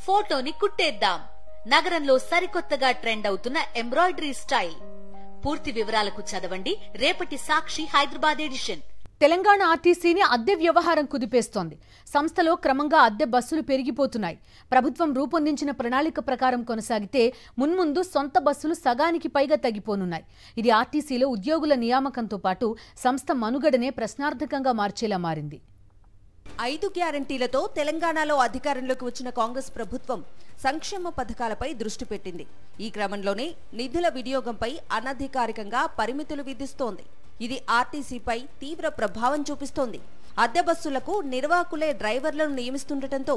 ఫోటోని కుట్టేద్దాం. నగరంలో సరికొత్తగా ట్రెండ్ అవుతున్న ఎంబ్రాయిడరీ స్టైల్. పూర్తి వివరాలకు చదవండి రేపటి సాక్షి హైదరాబాద్ ఎడిషన్. తెలంగాణ ఆర్టీసీని అద్దె వ్యవహారం కుదిపేస్తోంది. సంస్థలో క్రమంగా అద్దె బస్సులు పెరిగిపోతున్నాయి. ప్రభుత్వం రూపొందించిన ప్రణాళిక ప్రకారం కొనసాగితే మున్ముందు సొంత బస్సులు సగానికి పైగా తగ్గిపోనున్నాయి. ఇది ఆర్టీసీలో ఉద్యోగుల నియామకంతో పాటు సంస్థ మనుగడనే ప్రశ్నార్థకంగా మార్చేలా మారింది. 5 గ్యారంటీలతో తెలంగాణలో అధికారంలోకి వచ్చిన కాంగ్రెస్ ప్రభుత్వం సంక్షేమ పథకాలపై దృష్టి పెట్టింది. ఈ క్రమంలోనే నిధుల వినియోగంపై అనధికారికంగా పరిమితులు విధిస్తోంది. ఇది ఆర్టీసీపై తీవ్ర ప్రభావం చూపిస్తోంది. అద్దె బస్సులకు నిర్వాహకులే డ్రైవర్లను నియమిస్తుండటంతో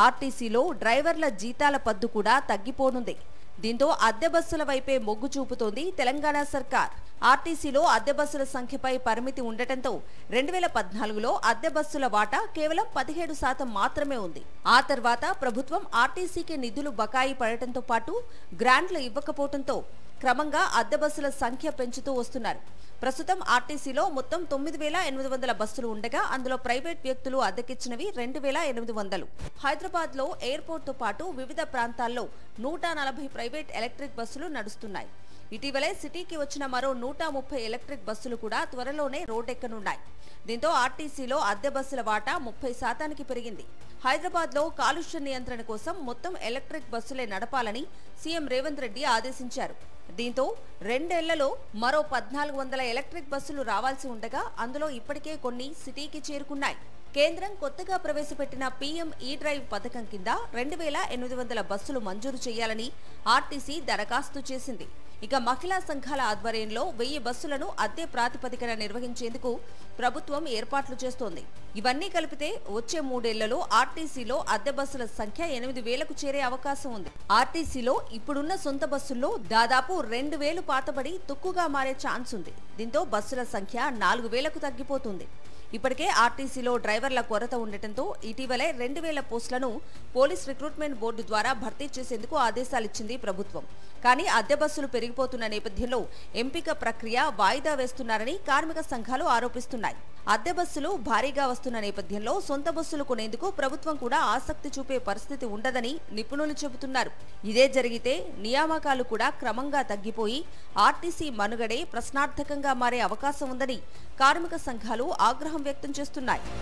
ఆర్టీసీలో డ్రైవర్ల జీతాల పద్దు కూడా తగ్గిపోనుంది. దీంతో అద్దె బస్సుల వైపే మొగ్గు చూపుతోంది తెలంగాణ సర్కార్. ఆర్టీసీలో అద్దె బస్సుల సంఖ్యపై పరిమితి ఉండటంతో 2014లో అద్దె బస్సుల వాటా కేవలం 17% మాత్రమే ఉంది. ఆ తర్వాత ప్రభుత్వం ఆర్టీసీకి నిధులు బకాయి పడటంతో పాటు గ్రాంట్లు ఇవ్వకపోవడంతో క్రమంగా అద్దె బస్సుల సంఖ్య పెంచుతూ వస్తున్నారు. ప్రస్తుతం ఆర్టీసీలో మొత్తం 9,800 బస్సులు ఉండగా అందులో ప్రైవేట్ వ్యక్తులు అద్దెకిచ్చినవి 2,800. హైదరాబాద్ లో ఎయిర్పోర్ట్ తో పాటు వివిధ ప్రాంతాల్లో 140 ప్రైవేట్ ఎలక్ట్రిక్ బస్సులు నడుస్తున్నాయి. ఇటీవలే సిటీకి వచ్చిన మరో 130 ఎలక్ట్రిక్ బస్సులు కూడా త్వరలోనే రోడ్డెక్కనున్నాయి. దీంతో ఆర్టీసీలో అద్దె బస్సుల వాటా 30% పెరిగింది. హైదరాబాద్ లో కాలుష్య నియంత్రణ కోసం మొత్తం ఎలక్ట్రిక్ బస్సులే నడపాలని సీఎం రేవంత్ రెడ్డి ఆదేశించారు. దీంతో 2 ఏళ్లలో మరో 1,400 ఎలక్ట్రిక్ బస్సులు రావాల్సి ఉండగా అందులో ఇప్పటికే కొన్ని సిటీకి చేరుకున్నాయి. కేంద్రం కొత్తగా ప్రవేశపెట్టిన పీఎం ఈ డ్రైవ్ పథకం కింద 2,800 బస్సులు మంజూరు చేయాలని ఆర్టీసీ దరఖాస్తు చేసింది. ఇక మహిళా సంఘాల ఆధ్వర్యంలో 1000 బస్సులను అద్దె ప్రాతిపదికన నిర్వహించేందుకు ప్రభుత్వం ఏర్పాట్లు చేస్తోంది. ఇవన్నీ కలిపితే వచ్చే 3 ఏళ్లలో ఆర్టీసీలో అద్దె బస్సుల సంఖ్య 8,000కు చేరే అవకాశం ఉంది. ఆర్టీసీలో ఇప్పుడున్న సొంత బస్సుల్లో దాదాపు 2,000 పాతబడి తుక్కుగా మారే ఛాన్స్ ఉంది. దీంతో బస్సుల సంఖ్య 4,000కు తగ్గిపోతుంది. ఇప్పటికే ఆర్టీసీలో డ్రైవర్ల కొరత ఉండటంతో ఇటీవలే 2,000 పోస్టులను పోలీస్ రిక్రూట్మెంట్ బోర్డు ద్వారా భర్తీ చేసేందుకు ఆదేశాలిచ్చింది ప్రభుత్వం. కానీ అద్దె బస్సులు పెరిగిపోతున్న నేపథ్యంలో ఎంపిక ప్రక్రియ వాయిదా వేస్తున్నారని కార్మిక సంఘాలు ఆరోపిస్తున్నాయి. అద్దె బస్సులు భారీగా వస్తున్న నేపథ్యంలో సొంత బస్సులు కొనేందుకు ప్రభుత్వం కూడా ఆసక్తి చూపే పరిస్థితి ఉండదని నిపుణులు చెబుతున్నారు. ఇదే జరిగితే నియామకాలు కూడా క్రమంగా తగ్గిపోయి ఆర్టీసీ మనుగడే ప్రశ్నార్థకంగా మారే అవకాశం ఉందని కార్మిక సంఘాలు ఆగ్రహం వ్యక్తం చేస్తున్నాయి.